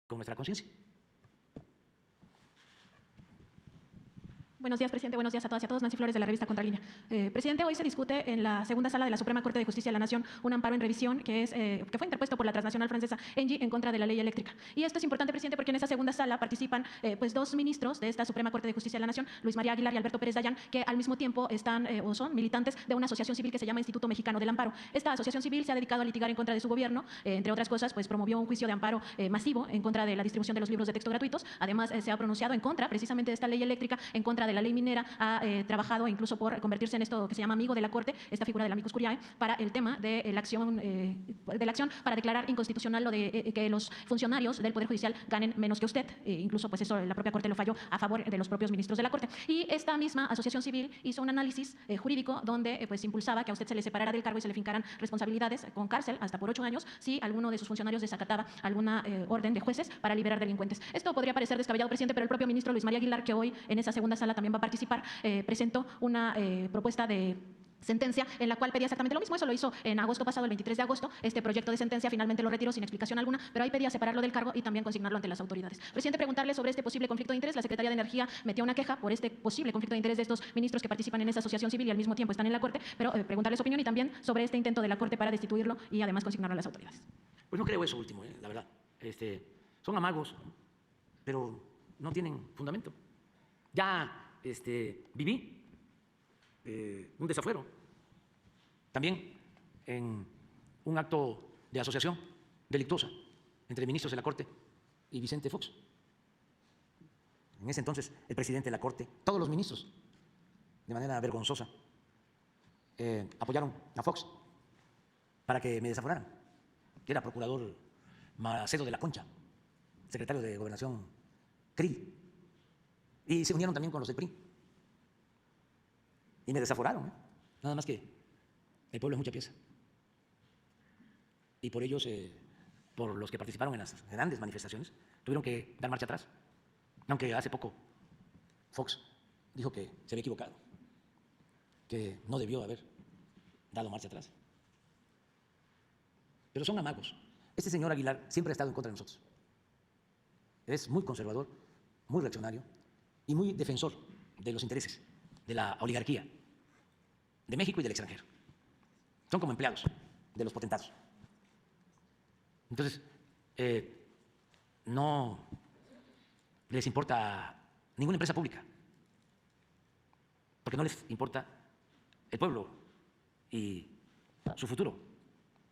con nuestra conciencia. Buenos días, presidente. Buenos días a todas y a todos. Nancy Flores, de la revista Contralínea. Presidente, hoy se discute en la segunda sala de la Suprema Corte de Justicia de la Nación un amparo en revisión que fue interpuesto por la transnacional francesa Engie en contra de la ley eléctrica. Y esto es importante, presidente, porque en esa segunda sala participan pues dos ministros de esta Suprema Corte de Justicia de la Nación, Luis María Aguilar y Alberto Pérez Dayán, que al mismo tiempo están o son militantes de una asociación civil que se llama Instituto Mexicano del Amparo. Esta asociación civil se ha dedicado a litigar en contra de su gobierno, entre otras cosas, pues promovió un juicio de amparo masivo en contra de la distribución de los libros de texto gratuitos. Además, se ha pronunciado en contra precisamente de esta ley eléctrica, en contra de la ley minera. Ha trabajado incluso por convertirse en esto que se llama amigo de la Corte, esta figura del amicus curiae, para el tema de la acción para declarar inconstitucional lo de que los funcionarios del Poder Judicial ganen menos que usted. Incluso pues eso la propia Corte lo falló a favor de los propios ministros de la Corte. Y esta misma asociación civil hizo un análisis jurídico donde pues impulsaba que a usted se le separara del cargo y se le fincaran responsabilidades con cárcel hasta por 8 años si alguno de sus funcionarios desacataba alguna orden de jueces para liberar delincuentes. Esto podría parecer descabellado, presidente, pero el propio ministro Luis María Aguilar, que hoy en esa segunda sala también va a participar, presentó una propuesta de sentencia en la cual pedía exactamente lo mismo. Eso lo hizo en agosto pasado, el 23 de agosto. Este proyecto de sentencia finalmente lo retiró sin explicación alguna, pero ahí pedía separarlo del cargo y también consignarlo ante las autoridades. Presidente, preguntarle sobre este posible conflicto de interés. La Secretaría de Energía metió una queja por este posible conflicto de interés de estos ministros que participan en esa asociación civil y al mismo tiempo están en la Corte, pero preguntarle su opinión y también sobre este intento de la Corte para destituirlo y además consignarlo a las autoridades. Pues no creo eso último, la verdad. Son amagos, pero no tienen fundamento. Ya viví un desafuero, también en un acto de asociación delictuosa entre ministros de la Corte y Vicente Fox. En ese entonces, el presidente de la Corte, todos los ministros, de manera vergonzosa, apoyaron a Fox para que me desaforaran, que era procurador Macedo de la Concha, secretario de Gobernación CRI, y se unieron también con los del PRI. Y me desaforaron, nada más que el pueblo es mucha pieza. Y por ellos, por los que participaron en las grandes manifestaciones, tuvieron que dar marcha atrás. Aunque hace poco Fox dijo que se había equivocado, que no debió haber dado marcha atrás. Pero son amagos. Este señor Aguilar siempre ha estado en contra de nosotros. Es muy conservador, muy reaccionario y muy defensor de los intereses de la oligarquía de México y del extranjero. Son como empleados de los potentados. Entonces, no les importa ninguna empresa pública, porque no les importa el pueblo y su futuro.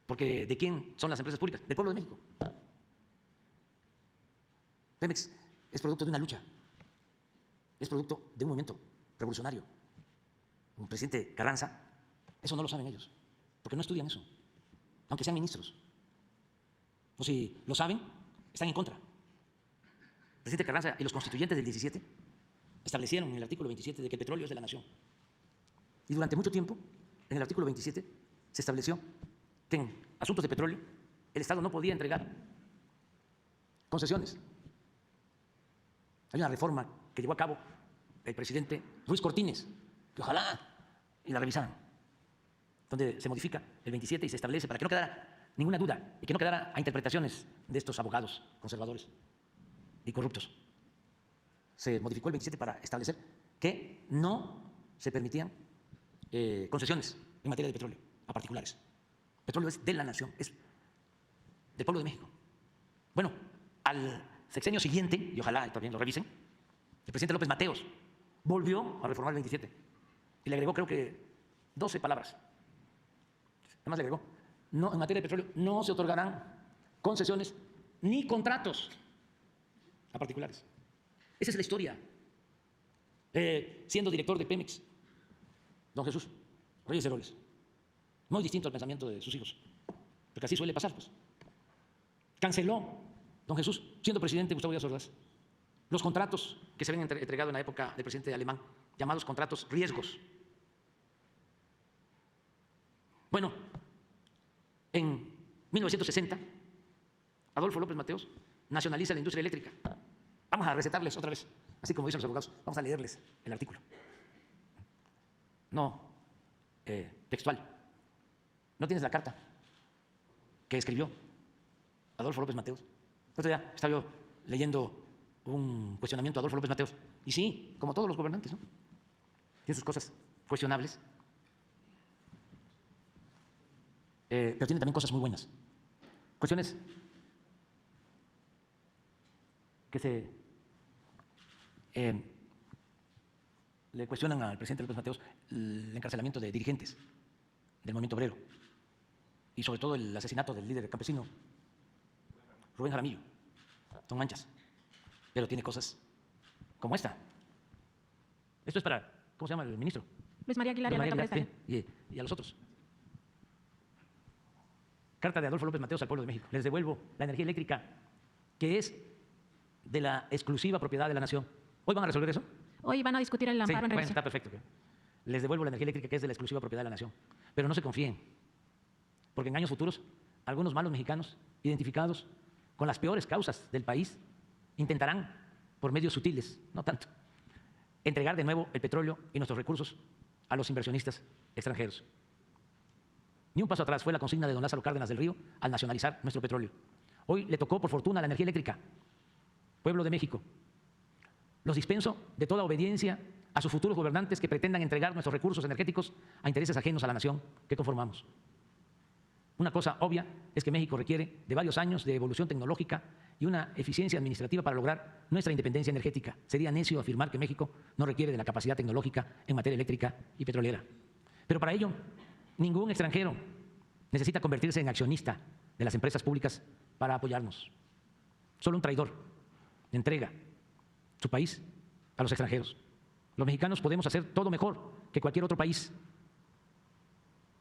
Porque ¿de quién son las empresas públicas? Del pueblo de México. Pemex es producto de una lucha, es producto de un movimiento revolucionario. El presidente Carranza, eso no lo saben ellos, porque no estudian eso, aunque sean ministros. O si lo saben, están en contra. El presidente Carranza y los constituyentes del 17 establecieron en el artículo 27 de que el petróleo es de la nación. Y durante mucho tiempo, en el artículo 27, se estableció que en asuntos de petróleo el Estado no podía entregar concesiones. Hay una reforma que llevó a cabo el presidente Ruiz Cortines, que ojalá y la revisaran, donde se modifica el 27 y se establece para que no quedara ninguna duda y que no quedara a interpretaciones de estos abogados conservadores y corruptos. Se modificó el 27 para establecer que no se permitían concesiones en materia de petróleo a particulares. El petróleo es de la nación, es del pueblo de México. Bueno, al sexenio siguiente, y ojalá también lo revisen, el presidente López Mateos volvió a reformar el 27 y le agregó, creo que 12 palabras. Además le agregó, no, en materia de petróleo no se otorgarán concesiones ni contratos a particulares. Esa es la historia. Siendo director de Pemex, don Jesús Reyes Heroles, muy distinto al pensamiento de sus hijos, porque así suele pasar, pues. Canceló, don Jesús, siendo presidente Gustavo Díaz Ordaz, los contratos que se habían entregado en la época del presidente alemán, llamados contratos riesgos. Bueno, en 1960, Adolfo López Mateos nacionaliza la industria eléctrica. Vamos a recetarles otra vez, así como dicen los abogados, vamos a leerles el artículo. No textual. ¿No tienes la carta que escribió Adolfo López Mateos? El otro día estaba yo leyendo un cuestionamiento a Adolfo López Mateos. Y sí, como todos los gobernantes, ¿no? Tiene sus cosas cuestionables, pero tiene también cosas muy buenas. Cuestiones que le cuestionan al presidente López Mateos el encarcelamiento de dirigentes del movimiento obrero y sobre todo el asesinato del líder campesino Rubén Jaramillo. Son manchas, pero tiene cosas como esta. Esto es para, ¿cómo se llama el ministro? Luis María Aguilar y Luis a la María Cámara Aguilar, y a los otros. Carta de Adolfo López Mateos al pueblo de México. Les devuelvo la energía eléctrica que es de la exclusiva propiedad de la nación. ¿Hoy van a resolver eso? Hoy van a discutir el amparo en Bueno, revisión. está perfecto. Les devuelvo la energía eléctrica que es de la exclusiva propiedad de la nación. Pero no se confíen, porque en años futuros algunos malos mexicanos identificados con las peores causas del país intentarán, por medios sutiles, no tanto, entregar de nuevo el petróleo y nuestros recursos a los inversionistas extranjeros. Ni un paso atrás fue la consigna de don Lázaro Cárdenas del Río al nacionalizar nuestro petróleo. Hoy le tocó, por fortuna, la energía eléctrica. Pueblo de México, los dispenso de toda obediencia a sus futuros gobernantes que pretendan entregar nuestros recursos energéticos a intereses ajenos a la nación que conformamos. Una cosa obvia es que México requiere de varios años de evolución tecnológica y una eficiencia administrativa para lograr nuestra independencia energética. Sería necio afirmar que México no requiere de la capacidad tecnológica en materia eléctrica y petrolera. Pero para ello, ningún extranjero necesita convertirse en accionista de las empresas públicas para apoyarnos. Solo un traidor entrega su país a los extranjeros. Los mexicanos podemos hacer todo mejor que cualquier otro país.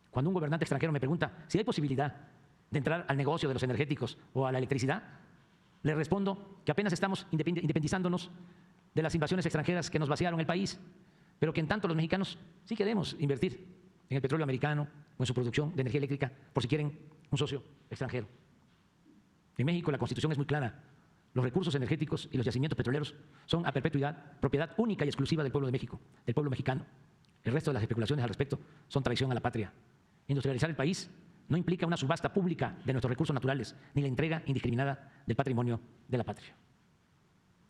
Cuando un gobernante extranjero me pregunta si hay posibilidad de entrar al negocio de los energéticos o a la electricidad, le respondo que apenas estamos independizándonos de las invasiones extranjeras que nos vaciaron el país, pero que en tanto los mexicanos sí queremos invertir en el petróleo americano o en su producción de energía eléctrica, por si quieren un socio extranjero. En México la Constitución es muy clara. Los recursos energéticos y los yacimientos petroleros son a perpetuidad propiedad única y exclusiva del pueblo de México, del pueblo mexicano. El resto de las especulaciones al respecto son traición a la patria. Industrializar el país no implica una subasta pública de nuestros recursos naturales, ni la entrega indiscriminada del patrimonio de la patria.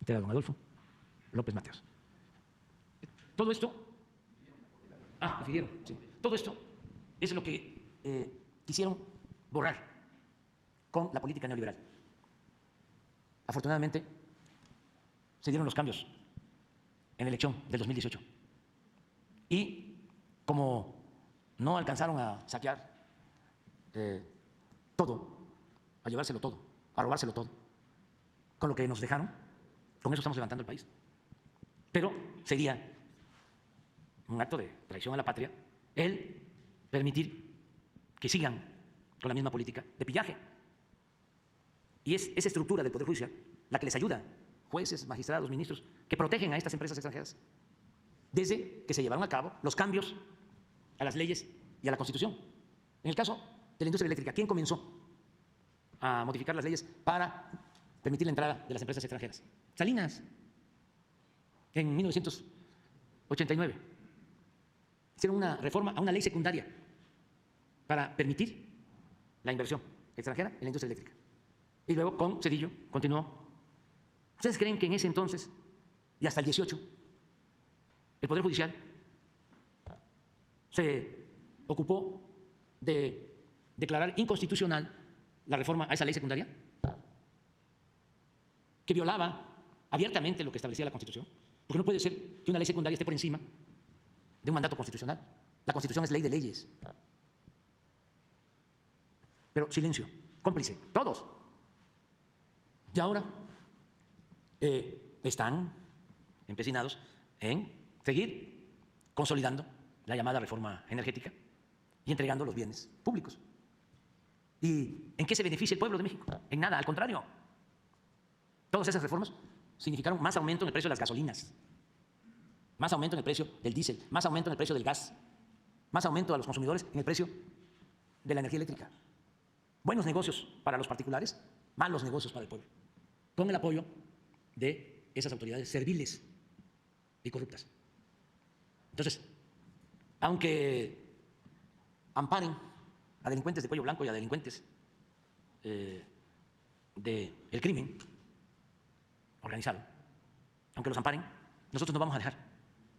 Entera don Adolfo López Mateos. Todo esto, sí. Todo esto es lo que quisieron borrar con la política neoliberal. Afortunadamente, se dieron los cambios en la elección del 2018. Y como no alcanzaron a saquear todo, a llevárselo todo, a robárselo todo, con lo que nos dejaron, con eso estamos levantando el país. Pero sería un acto de traición a la patria el permitir que sigan con la misma política de pillaje. Y es esa estructura del Poder Judicial la que les ayuda, jueces, magistrados, ministros, que protegen a estas empresas extranjeras desde que se llevaron a cabo los cambios a las leyes y a la Constitución. En el caso de la industria eléctrica, ¿quién comenzó a modificar las leyes para permitir la entrada de las empresas extranjeras? Salinas, en 1989. Hicieron una reforma a una ley secundaria para permitir la inversión extranjera en la industria eléctrica. Y luego con Zedillo continuó. ¿Ustedes creen que en ese entonces y hasta el 18 el Poder Judicial se ocupó de declarar inconstitucional la reforma a esa ley secundaria, que violaba abiertamente lo que establecía la Constitución? Porque no puede ser que una ley secundaria esté por encima de un mandato constitucional. La Constitución es ley de leyes. Pero silencio, cómplice, todos. Y ahora están empecinados en seguir consolidando la llamada reforma energética y entregando los bienes públicos. ¿Y en qué se beneficia el pueblo de México? En nada, al contrario. Todas esas reformas significaron más aumento en el precio de las gasolinas, más aumento en el precio del diésel, más aumento en el precio del gas, más aumento a los consumidores en el precio de la energía eléctrica. Buenos negocios para los particulares, malos negocios para el pueblo, con el apoyo de esas autoridades serviles y corruptas. Entonces, aunque amparen a delincuentes de cuello blanco y a delincuentes del crimen, organizado, aunque los amparen, nosotros no vamos a dejar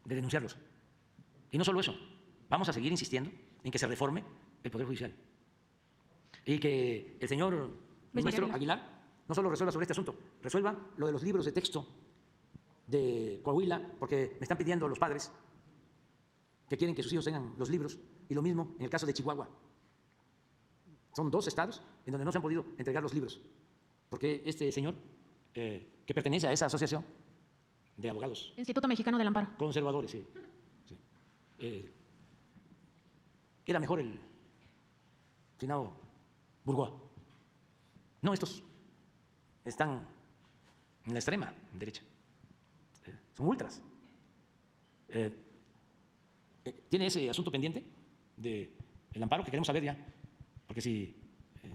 de denunciarlos. Y no solo eso, vamos a seguir insistiendo en que se reforme el Poder Judicial y que el señor ministro Aguilar no solo resuelva sobre este asunto, resuelva lo de los libros de texto de Coahuila, porque me están pidiendo los padres que quieren que sus hijos tengan los libros, y lo mismo en el caso de Chihuahua. Son 2 estados en donde no se han podido entregar los libros, porque este señor, que pertenece a esa asociación de abogados Instituto Mexicano del Amparo. conservadores, sí, era mejor el finado Burgoa. No, estos están en la extrema derecha, son ultras. Tiene ese asunto pendiente del amparo que queremos saber ya, porque si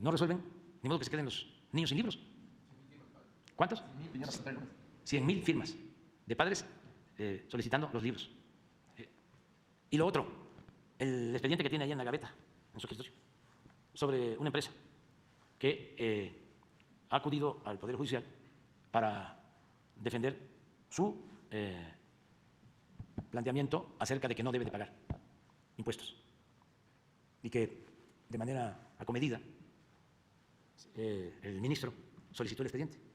no resuelven, ni modo que se queden los niños sin libros. ¿Cuántos? 100,000 firmas de padres solicitando los libros. Y lo otro, el expediente que tiene ahí en la gaveta, en su escritorio, sobre una empresa que ha acudido al Poder Judicial para defender su planteamiento acerca de que no debe de pagar impuestos y que de manera acomedida el ministro solicitó el expediente.